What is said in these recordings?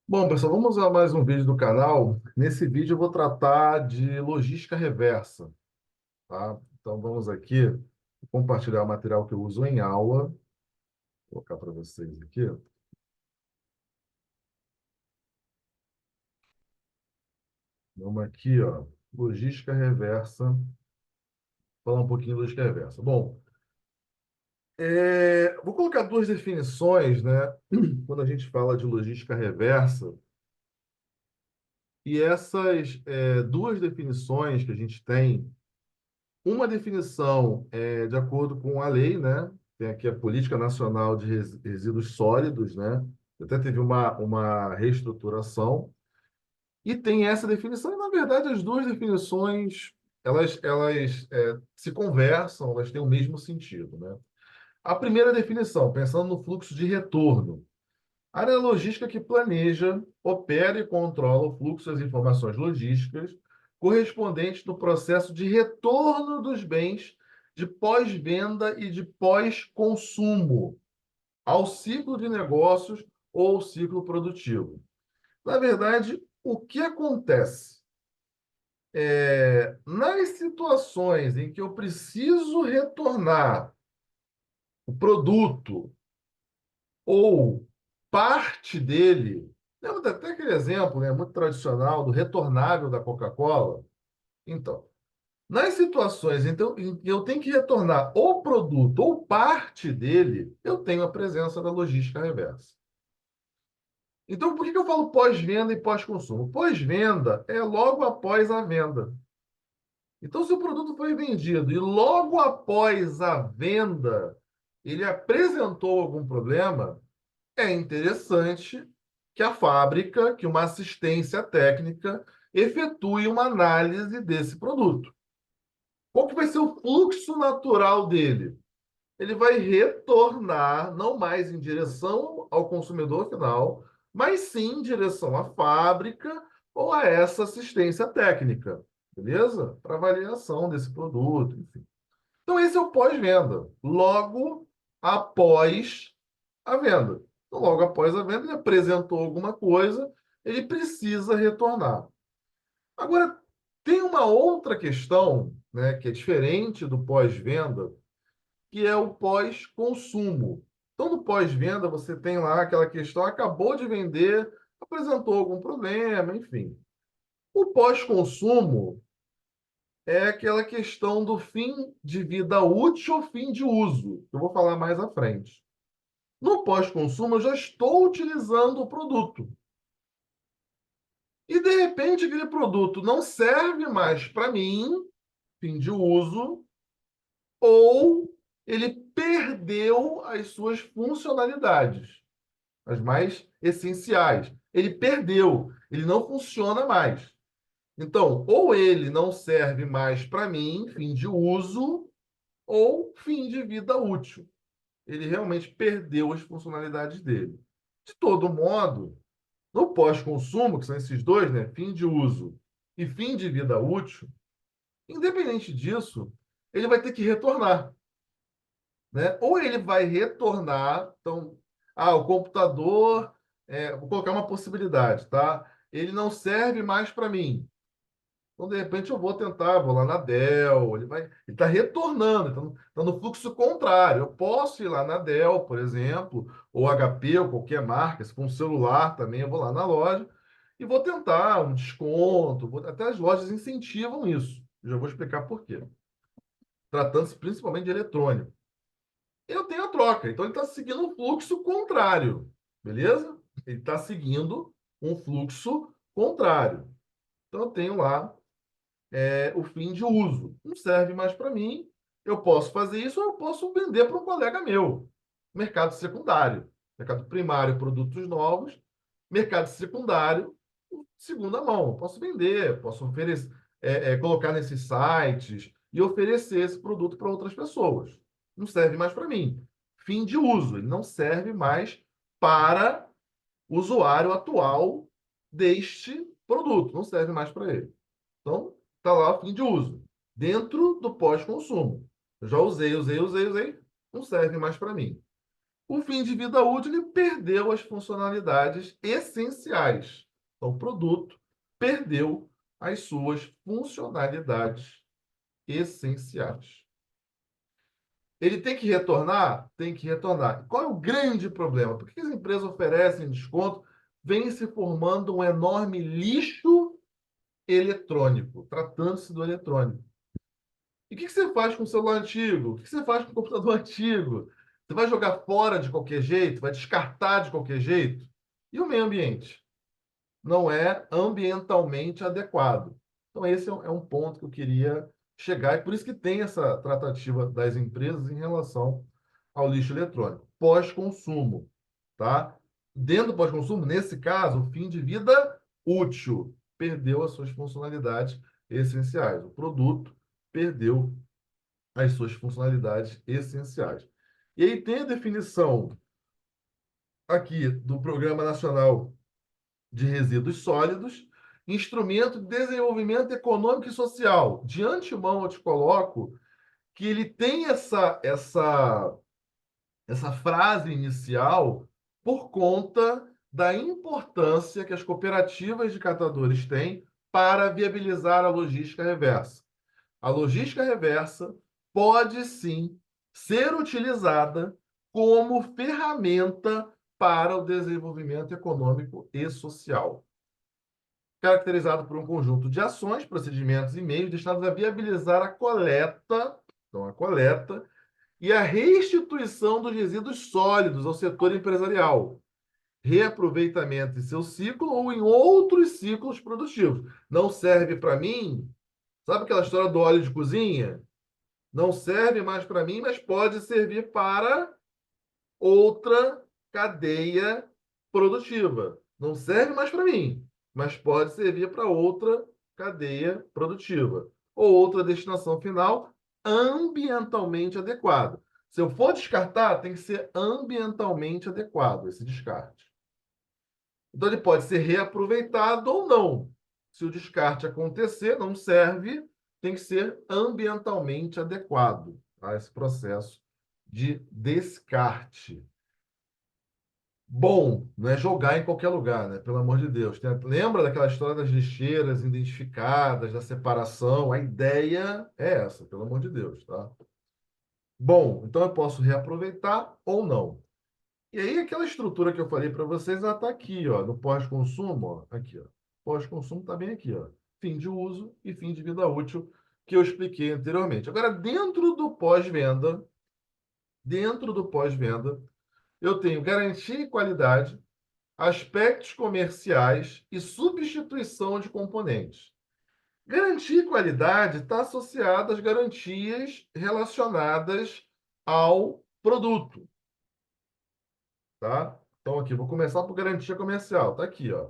Bom, pessoal, vamos a mais um vídeo do canal. Nesse vídeo eu vou tratar de logística reversa, tá? Então vamos aqui compartilhar o material que eu uso em aula. Vou colocar para vocês aqui. Vamos aqui, ó, logística reversa. Falar um pouquinho de logística reversa. Bom, vou colocar duas definições, né? Quando a gente fala de logística reversa. E essas duas definições que a gente tem. Uma definição é de acordo com a lei, né? Tem aqui a Política Nacional de Resíduos Sólidos, né? Até teve uma reestruturação. E tem essa definição, e na verdade as duas definições elas se conversam, elas têm o mesmo sentido, né? A primeira definição, pensando no fluxo de retorno. A área logística que planeja, opera e controla o fluxo das informações logísticas correspondentes no processo de retorno dos bens de pós-venda e de pós-consumo ao ciclo de negócios ou ciclo produtivo. Na verdade, o que acontece? Nas situações em que eu preciso retornar o produto ou parte dele. Lembra até aquele exemplo, né, muito tradicional do retornável da Coca-Cola? Então, nas situações em que eu tenho que retornar o produto ou parte dele, eu tenho a presença da logística reversa. Então, por que que eu falo pós-venda e pós-consumo? Pós-venda é logo após a venda. Então, se o produto foi vendido e logo após a venda ele apresentou algum problema, é interessante que a fábrica, que uma assistência técnica, efetue uma análise desse produto. Qual que vai ser o fluxo natural dele? Ele vai retornar não mais em direção ao consumidor final, mas sim em direção à fábrica ou a essa assistência técnica, beleza? Para avaliação desse produto, enfim. Então, esse é o pós-venda, logo após a venda. Então, logo após a venda, ele apresentou alguma coisa, ele precisa retornar. Agora, tem uma outra questão, né, que é diferente do pós-venda, que é o pós-consumo. Então, no pós-venda, você tem lá aquela questão, acabou de vender, apresentou algum problema, enfim. O pós-consumo é aquela questão do fim de vida útil, fim de uso. Eu vou falar mais à frente. No pós-consumo, eu já estou utilizando o produto. E, de repente, aquele produto não serve mais para mim, fim de uso, ou ele perdeu as suas funcionalidades, as mais essenciais. Ele perdeu, ele não funciona mais. Então, ou ele não serve mais para mim, fim de uso, ou fim de vida útil. Ele realmente perdeu as funcionalidades dele. De todo modo, no pós-consumo, que são esses dois, né, fim de uso e fim de vida útil, independente disso, ele vai ter que retornar, né? Ou ele vai retornar, então, o computador, vou colocar uma possibilidade, tá? Ele não serve mais para mim. Então, de repente, eu vou tentar, vou lá na Dell, ele está retornando, então está no fluxo contrário. Eu posso ir lá na Dell, por exemplo, ou HP, ou qualquer marca, se for um celular também, eu vou lá na loja e vou tentar um desconto. Até as lojas incentivam isso. Eu já vou explicar por quê. Tratando-se principalmente de eletrônico. Eu tenho a troca, então ele está seguindo um fluxo contrário, beleza? Ele está seguindo um fluxo contrário. Então, eu tenho lá o fim de uso. Não serve mais para mim. Eu posso fazer isso ou eu posso vender para um colega meu. Mercado secundário. Mercado primário, produtos novos. Mercado secundário, segunda mão. Eu posso vender, posso oferecer, colocar nesses sites e oferecer esse produto para outras pessoas. Não serve mais para mim. Fim de uso. Ele não serve mais para o usuário atual deste produto. Não serve mais para ele. Então, está lá o fim de uso, dentro do pós-consumo. Eu já usei, usei, usei, usei, não serve mais para mim. O fim de vida útil ele perdeu as funcionalidades essenciais. Então, o produto perdeu as suas funcionalidades essenciais. Ele tem que retornar? Tem que retornar. Qual é o grande problema? Por que as empresas oferecem desconto? Vem se formando um enorme lixo eletrônico, tratando-se do eletrônico. E o que você faz com o celular antigo? O que você faz com o computador antigo? Você vai jogar fora de qualquer jeito? Vai descartar de qualquer jeito? E o meio ambiente? Não é ambientalmente adequado. Então, esse é um ponto que eu queria chegar, e por isso que tem essa tratativa das empresas em relação ao lixo eletrônico. Pós-consumo, tá? Dentro do pós-consumo, nesse caso, o fim de vida útil perdeu as suas funcionalidades essenciais. O produto perdeu as suas funcionalidades essenciais. E aí tem a definição aqui do Programa Nacional de Resíduos Sólidos, instrumento de desenvolvimento econômico e social. De antemão, eu te coloco que ele tem essa frase inicial por conta da importância que as cooperativas de catadores têm para viabilizar a logística reversa. A logística reversa pode sim ser utilizada como ferramenta para o desenvolvimento econômico e social, caracterizado por um conjunto de ações, procedimentos e meios destinados a viabilizar a coleta, então a coleta e a restituição dos resíduos sólidos ao setor empresarial, reaproveitamento em seu ciclo ou em outros ciclos produtivos. Não serve para mim, sabe aquela história do óleo de cozinha? Não serve mais para mim, mas pode servir para outra cadeia produtiva. Não serve mais para mim, mas pode servir para outra cadeia produtiva. Ou outra destinação final ambientalmente adequada. Se eu for descartar, tem que ser ambientalmente adequado esse descarte. Então, ele pode ser reaproveitado ou não. Se o descarte acontecer, não serve, tem que ser ambientalmente adequado a esse processo de descarte. Bom, não é jogar em qualquer lugar, né? Pelo amor de Deus. Lembra daquela história das lixeiras identificadas, da separação? A ideia é essa, pelo amor de Deus, tá? Bom, então eu posso reaproveitar ou não. E aí, aquela estrutura que eu falei para vocês, ela está aqui, ó, no pós-consumo, ó, aqui, ó. Pós-consumo está bem aqui, ó. Fim de uso e fim de vida útil, que eu expliquei anteriormente. Agora, dentro do pós-venda, eu tenho garantia e qualidade, aspectos comerciais e substituição de componentes. Garantia e qualidade está associada às garantias relacionadas ao produto, tá? Então, aqui, vou começar por garantia comercial. Tá aqui, ó.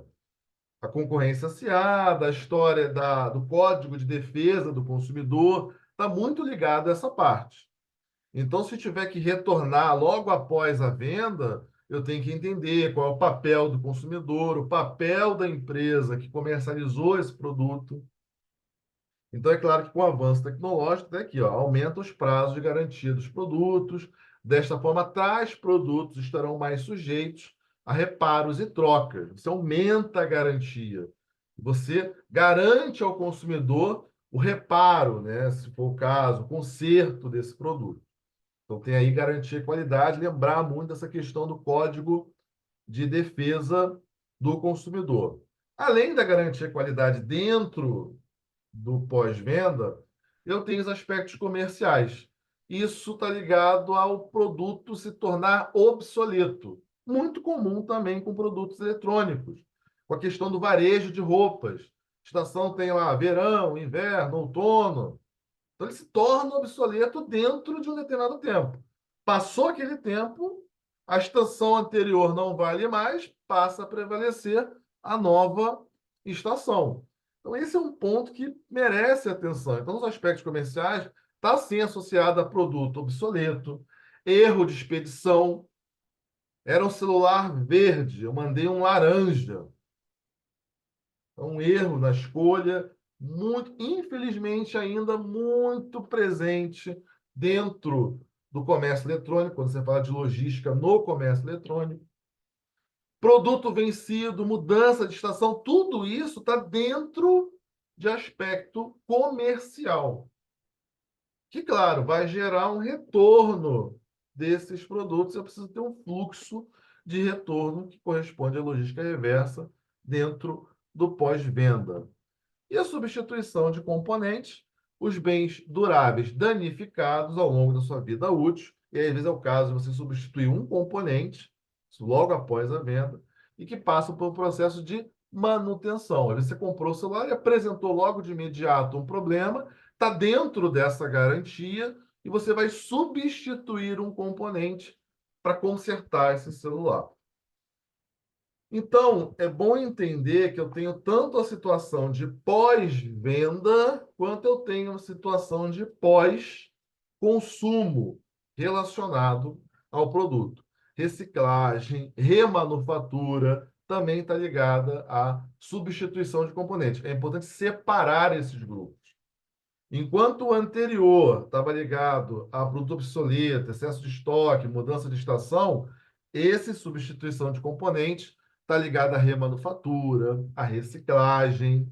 A concorrência acirrada, a história do Código de Defesa do Consumidor, está muito ligado a essa parte. Então, se tiver que retornar logo após a venda, eu tenho que entender qual é o papel do consumidor, o papel da empresa que comercializou esse produto. Então, é claro que com o avanço tecnológico, tá aqui, ó, aumenta os prazos de garantia dos produtos. Desta forma, tais produtos estarão mais sujeitos a reparos e trocas. Você aumenta a garantia. Você garante ao consumidor o reparo, né, se for o caso, o conserto desse produto. Então, tem aí garantia e qualidade. Lembrar muito dessa questão do Código de Defesa do Consumidor. Além da garantia e qualidade dentro do pós-venda, eu tenho os aspectos comerciais. Isso está ligado ao produto se tornar obsoleto. Muito comum também com produtos eletrônicos, com a questão do varejo de roupas. Estação tem lá verão, inverno, outono. Então, ele se torna obsoleto dentro de um determinado tempo. Passou aquele tempo, a estação anterior não vale mais, passa a prevalecer a nova estação. Então, esse é um ponto que merece atenção. Então, nos aspectos comerciais, está sim associado a produto obsoleto, erro de expedição. Era um celular verde, eu mandei um laranja. É um erro na escolha, muito, infelizmente, ainda muito presente dentro do comércio eletrônico, quando você fala de logística no comércio eletrônico. Produto vencido, mudança de estação, tudo isso está dentro de aspecto comercial, que, claro, vai gerar um retorno desses produtos. Eu preciso ter um fluxo de retorno que corresponde à logística reversa dentro do pós-venda. E a substituição de componentes, os bens duráveis danificados ao longo da sua vida útil, e aí, às vezes é o caso de você substituir um componente logo após a venda e que passa por um processo de manutenção. Às vezes você comprou o celular e apresentou logo de imediato um problema, está dentro dessa garantia e você vai substituir um componente para consertar esse celular. Então, é bom entender que eu tenho tanto a situação de pós-venda, quanto eu tenho a situação de pós-consumo relacionado ao produto. Reciclagem, remanufatura, também está ligada à substituição de componentes. É importante separar esses grupos. Enquanto o anterior estava ligado a produto obsoleto, excesso de estoque, mudança de estação, esse substituição de componentes está ligado à remanufatura, à reciclagem.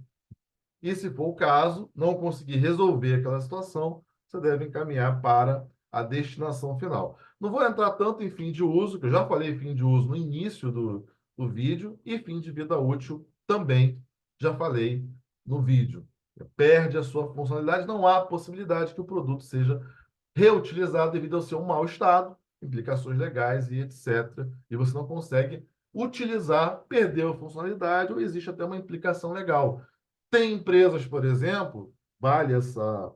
E, se for o caso, não conseguir resolver aquela situação, você deve encaminhar para a destinação final. Não vou entrar tanto em fim de uso, que eu já falei fim de uso no início do vídeo, e fim de vida útil também já falei no vídeo. Perde a sua funcionalidade, não há possibilidade que o produto seja reutilizado devido ao seu mau estado, implicações legais e etc. E você não consegue utilizar, perdeu a funcionalidade ou existe até uma implicação legal. Tem empresas, por exemplo, vale essa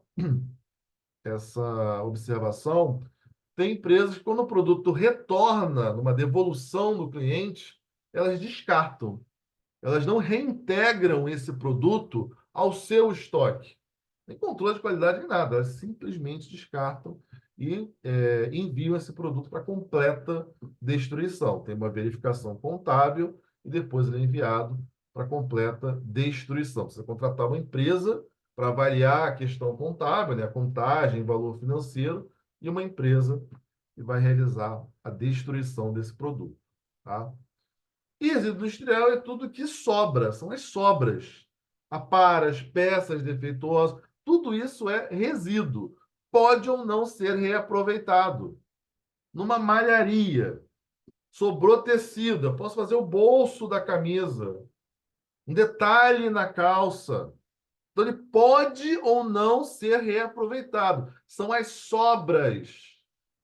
observação, tem empresas que, quando o produto retorna numa devolução do cliente, elas descartam. Elas não reintegram esse produto ao seu estoque. Nem controle de qualidade nem nada. Elas simplesmente descartam e enviam esse produto para completa destruição. Tem uma verificação contábil e depois ele é enviado para completa destruição. Você contratar uma empresa para avaliar a questão contábil, né, a contagem, valor financeiro, e uma empresa que vai realizar a destruição desse produto. Tá? E resíduo industrial é tudo que sobra, são as sobras. Aparas, peças defeituosas, tudo isso é resíduo. Pode ou não ser reaproveitado. Numa malharia, sobrou tecido, eu posso fazer o bolso da camisa, um detalhe na calça. Então, ele pode ou não ser reaproveitado. São as sobras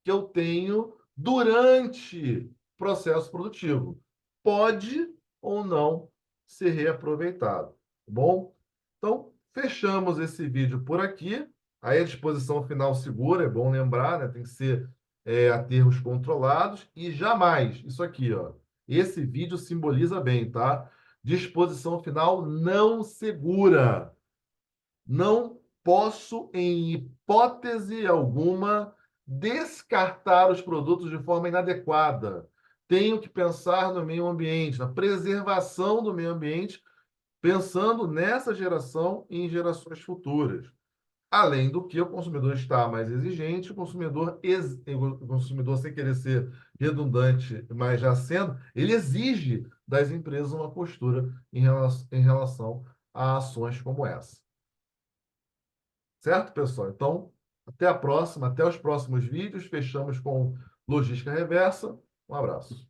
que eu tenho durante o processo produtivo. Pode ou não ser reaproveitado. Tá bom? Então, fechamos esse vídeo por aqui. Aí a disposição final segura, é bom lembrar, né? Tem que ser aterros controlados e jamais, isso aqui, ó. Esse vídeo simboliza bem, tá? Disposição final não segura. Não posso, em hipótese alguma, descartar os produtos de forma inadequada. Tenho que pensar no meio ambiente, na preservação do meio ambiente, pensando nessa geração e em gerações futuras. Além do que, o consumidor está mais exigente, o consumidor, sem querer ser redundante, mas já sendo, ele exige das empresas uma postura em relação a ações como essa. Certo, pessoal? Então, até a próxima, até os próximos vídeos. Fechamos com logística reversa. Um abraço.